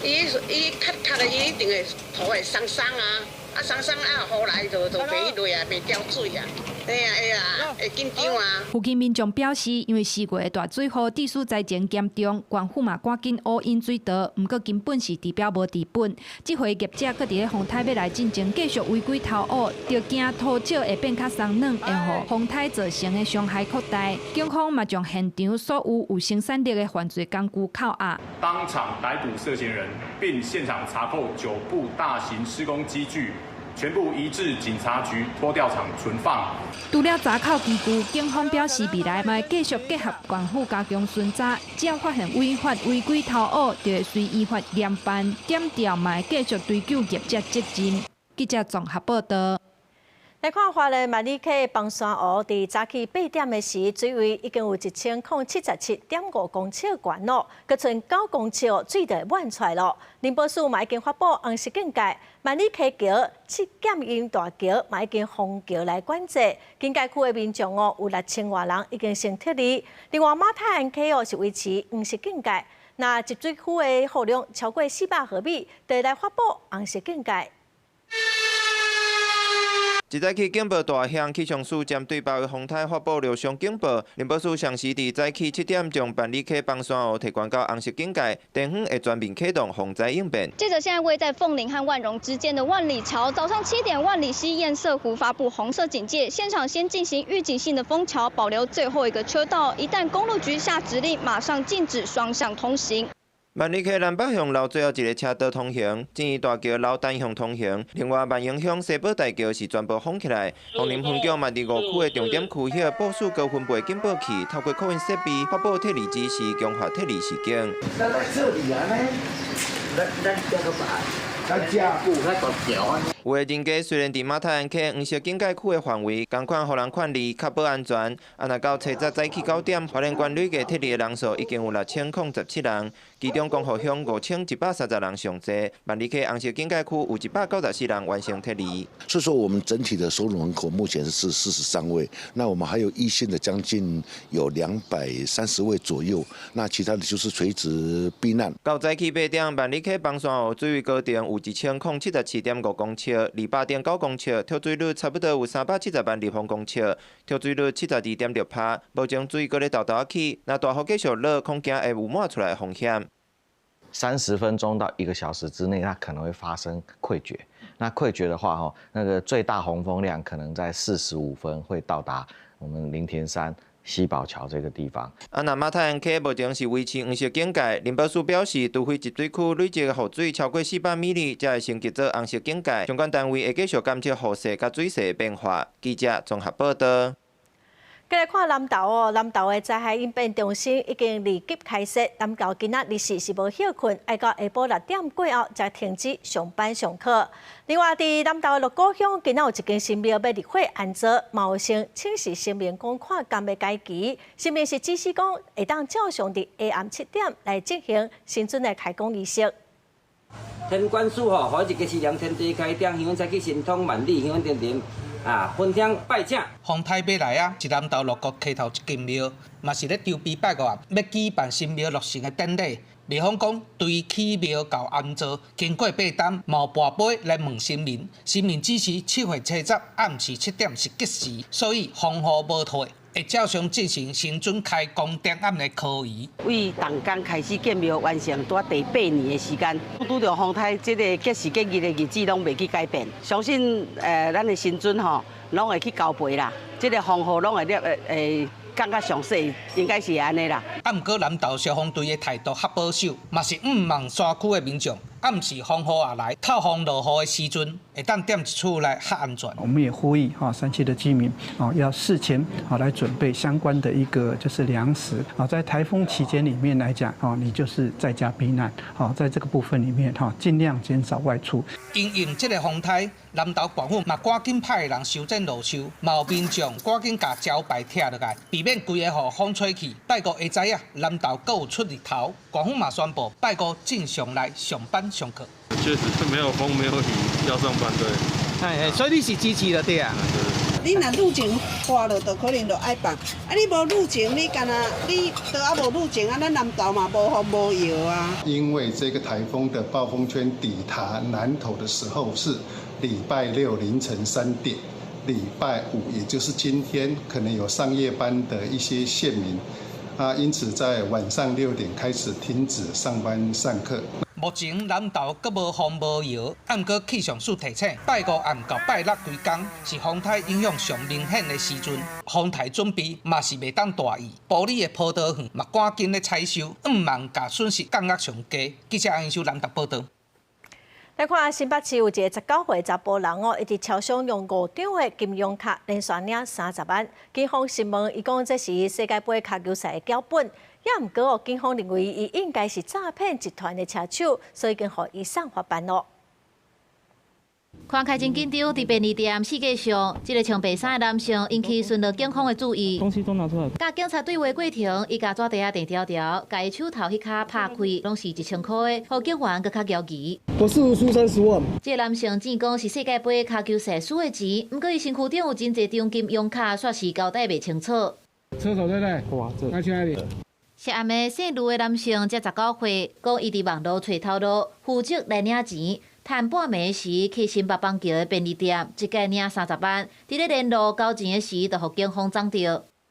伊较的伊一定会土会松啊，松雨来就袂迄类啊，袂掉水啊。会紧张啊！附近民众表示，因为4月大水雨地势灾情严重，官府嘛赶紧乌引水道，毋过根本是地表无治本。这回业者搁伫咧风台要来进前继续违规偷挖，就惊土石会变较松软，会互风台造成的伤害扩大。警方嘛将现场所有生产力的犯罪工具扣押，当场逮捕涉嫌人，并现场查扣9部大型施工机具。全部移至警察局拖吊场存放。除了查扣机具，警方表示未来嘛会继续结合官府加强巡查，只要发现违法违规偷挖，就会随依法严办。检调嘛会继续追究业者责任。记者综合报道。来看花莲万里溪崩山湖，伫早起8点的时，水位已经有1077.5公尺悬咯，佮剩9公尺水就满出来咯。林保署嘛已经发布红色警戒，万里溪桥、7减音大桥嘛已经封桥来管制。警戒区的民众有6000多人已经先撤离。另外马太安溪是维持黄色警戒，那集水区的雨量超过400毫米，就来发布红色警戒。一早起警报大响，气象署针对包围风台发布陆上警报。林保署上时伫早起7点钟，万里溪邦山湖提悬到红色警戒，电风会全面启动洪灾应变。接着，现在位在凤林和万荣之间的万里桥，早上7点，万里溪堰塞湖发布红色警戒，现场先进行预警性的封桥，保留最后一个车道。一旦公路局下指令，马上禁止双向通行。万里溪南北向留最后一个车道通行，建议大桥留单向通行。另外，万荣乡西堡大桥是全部封起来。凤林分局嘛，伫5区的重点区域部署高分贝警报器，透过扩音设备发布特例指示，强化特例示警。咱来这里啊呢，咱这个把。有的人家虽然伫马太安溪黄色警戒区的范围，同款互人劝离，确保安全。若到初早早起9点，花莲县累计撤离的人数已经有6017人，其中光复乡5130人上侪，万里溪红色警戒区有194人完成撤离。所以说，我们整体的收容人口目前是43位，那我们还有一线的将近有230位左右，那其他的就是垂直避难。到早起8点，万里溪邦山湖水位高点有1077.5公尺，200.9公尺，跳水率差不多有370万立方公尺，跳水率72.6%，目前水搁咧豆豆起，若大雨继续落，恐惊会有满出来的风险。30分钟到1个小时之内，它可能会发生溃决。那溃决的话，那个最大洪峰量可能在45分会到达我们林田山西宝桥这个地方。那马太安溪目前是维持黄色警戒，林保署表示，除非集水区累积的雨水超过400米里，才会升级做红色警戒。相关单位会继续监测雨势甲水势的变化。记者综合报道。再来看南投哦，南投的灾害应变中心已经立即开设。南投今仔日是无休困，要到下晡6点过后才停止上班上课。另外，伫南投的鹿谷乡，今仔有一间神庙要入伙安坐，毛生请示神明公看敢要改期。神明是指示讲会当照常伫下暗7点来进行新春的开工仪式。天官署吼，予一个是2天地开张，乡才去神通万里，乡点点。分享拜请。丰台北内啊，是南投鹿谷溪头一间庙，嘛是咧筹备拜五啊，要举办新庙落成的典礼。庙方讲，对起庙到安坐，经过8点，冒跋杯来问神明，神明指示7月初10暗时7点是吉时，所以风雨无退。会照常进行新春开工点暗的科仪。为动工开始建庙完成，在第8年的时间，拄着风台这个吉时吉日的日子拢袂去改变。相信咱的新春吼，拢会去交陪啦。这个风雨拢会感觉上细，应该是安尼啦。毋过南投消防队的态度较保守，嘛是望山区的民众暗时风雨下来、透风落雨的时阵，会当踮一厝来较安全。我们也呼吁山区的居民要事前来准备相关的一个就是粮食在台风期间里面来讲你就是在家避难在这个部分里面尽量减少外出。因应这个风台，南投县府嘛赶紧派人修整路树，嘛有民众赶紧把招牌拆落来，避免规个雨风吹去。拜五会知影南投阁有出日头，县府嘛宣布拜五正常来上班上课。确实是没有风没有雨要上班对。所以你是支持的对啊。你若路情花了，就可能就爱办。你无路情，你干那你都无路情咱南投嘛无风无摇啊。因为这个台风的暴风圈抵达南投的时候是礼拜6凌晨3点，礼拜5也就是今天可能有上夜班的一些县民因此在晚上6点开始停止上班上课。目前南投阁无风无摇，毋过气象署提醒，拜5暗到拜6规工是风台影响上明显的时阵，风台准备嘛是袂当大意，玻璃的葡萄园嘛赶紧咧采收，望甲损失降到上低。记者安秀南投报道。来看新北市有一个19岁查甫人伊伫超商用5张的金融卡连续领30万。警方询问，伊讲这是世界杯脚球赛的脚本，也毋过警方认为伊应该是诈骗集团的车手，所以已经予伊送法办咯。看开真紧张，伫便利店世界上，这个穿白衫的男性引起巡逻警方的注意。东西都拿出来。甲警察对话过程，伊甲纸袋啊电条条，甲伊手头迄卡拍开，拢是1000块的，互警员搁较焦急。我是输30万。这个男性证讲是世界杯脚球赛输的钱，毋过伊身躯顶有真侪张金用卡，煞是交代袂清楚。车手在哪？哇，这拿去哪里？涉案的姓卢的男性才19岁，讲伊伫网络找头路，负责来领钱。趁半暝时去新北邦桥的便利店，一个领30万，伫咧联络交钱的时，就互警方掌到。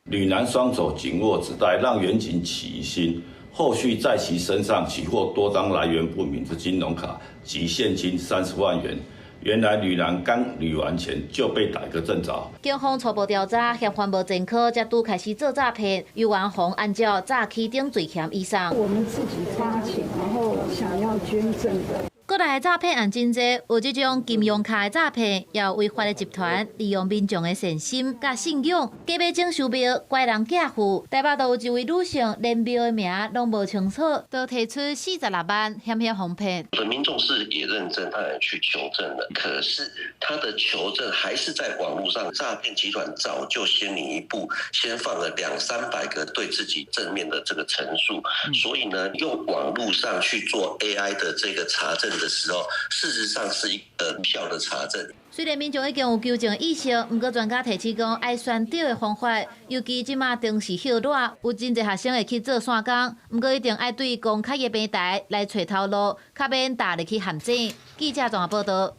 吕男双手紧握纸袋，让员警起疑心，后续在其身上起获多张来源不明之金融卡及现金30万元。原来吕男刚捋完钱就被逮个正着。警方初步调查，嫌犯无前科，才拄开始做诈骗，有完红按照诈欺等罪嫌以上。我们自己发钱，然后想要捐赠的。国内的诈骗案真多，有这种金融卡的诈骗，也有违法的集团利用民众的善心甲信仰，假买种收庙，怪人假付。台北都有一位女性，连庙的名拢无清楚，都提出46万，险险防骗。有的民众是也认证，他也去求证了，可是他的求证还是在网络上，诈骗集团早就先你一步，先放了200-300个对自己正面的这个陈述，所以呢，用网络上去做 AI 的这个查证的时候，事实上是一个无效的查证。虽然民众已经有纠正意识，不过专家提醒讲，爱选对的方法，尤其即马电视hiệu热，有真侪学生会去做线工，不过一定爱对公开的平台来找头路，较免踏入去陷阱。记者综合报道。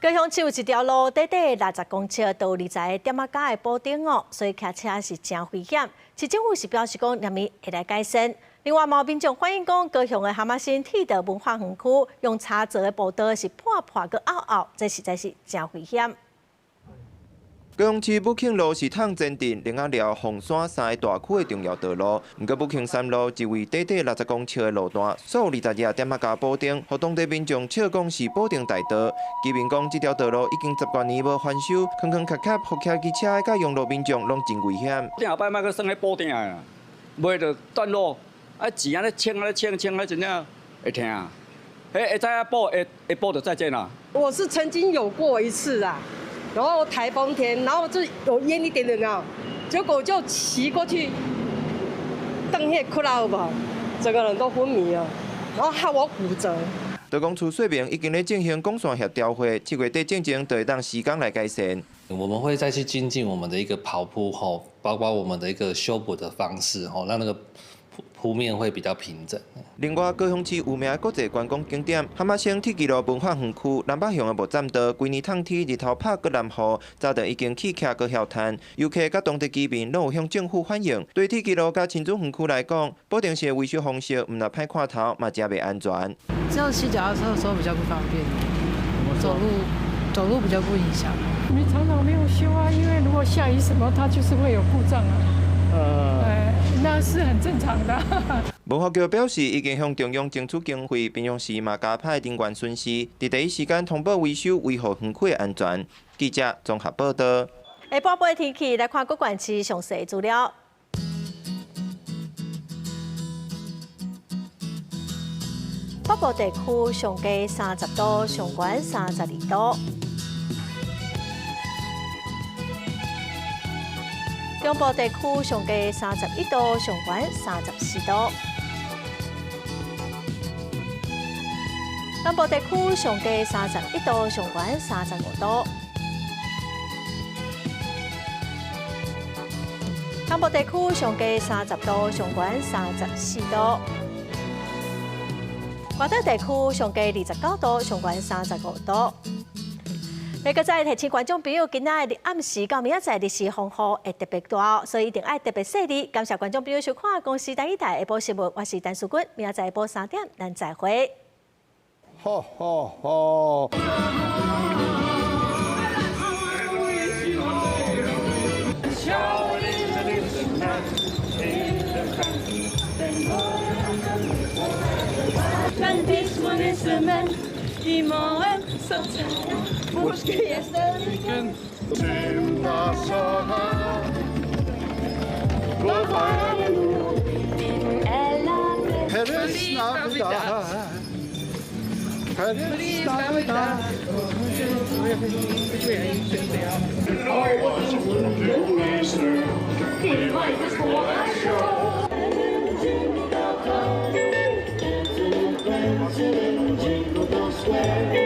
高雄市有一条路短短60公尺，都有2个点仔架的补丁哦，所以骑车是真危险。市政府是表示讲，下面会来改善。另外，毛民众反映讲，高雄的蛤蟆新铁道文化园区用插座的步道是破个凹凹，这实在是真危险。高雄市武庆路是统前镇林仔寮凤山3个大区的重要道路。不过，武庆3路一位短短60公尺的路段，所有22个点仔架补丁，互当地民众笑讲是补丁大道。居民讲，这条道路已经10多年无翻修，坑坑坎坎，互骑机车甲用路民众拢真危险。后摆莫去算迄补丁啊，袂着断路。啊，钱啊咧清啊清，真正会疼。会知影补，会补就再见啦。我是曾经有过一次啊，然后台风天，然后就有淹一点点啊，结果就骑过去，蹬那窟窿吧，整个人都昏迷了，然后害我骨折。道公处说明已经咧进行公线协调会，7月底进前就会当时间来改善。我们会再去精进我们的一个跑铺吼，包括我们的一个修补的方式吼，让那个铺面会比较平整。另外，高雄市有名的国际观光景点蛤蟆星铁骑路文化园区南北向的木栈道，规年冬天日头拍过南雨，早就已经起徛过晓摊。游客甲当地居民拢有向政府反映，对铁骑路甲亲子园区来讲，保定市维修方式唔但歹看头，嘛真袂安全。只有骑脚踏车的时候比较不方便，走路比较不影响。你常常没有修啊，因为如果下雨什么，它就是会有故障啊。那是很正常的。文化局表示，已经向中央争取经费，并向市嘛加派人员巡视，伫第一时间通报维修，维护园区的安全。记者综合报道。下晡尾天气来看各县市详细资料。北部地区上低30度，上悬32度。中部地区上低31度，上悬34度；南部地区上低31度，上悬35度；南部地区上低30度，上悬34度；外岛地区上低29度，上悬35度。每个在提醒观众朋友，今仔日暗时到明仔载日是风雨会特别大，所以一定爱特别细腻。感谢观众朋友收看公视台1台下晡新闻，我是陈淑君，明仔载下晡3点，咱再会。吼吼吼！Jingle bells swing, jingle bells swing.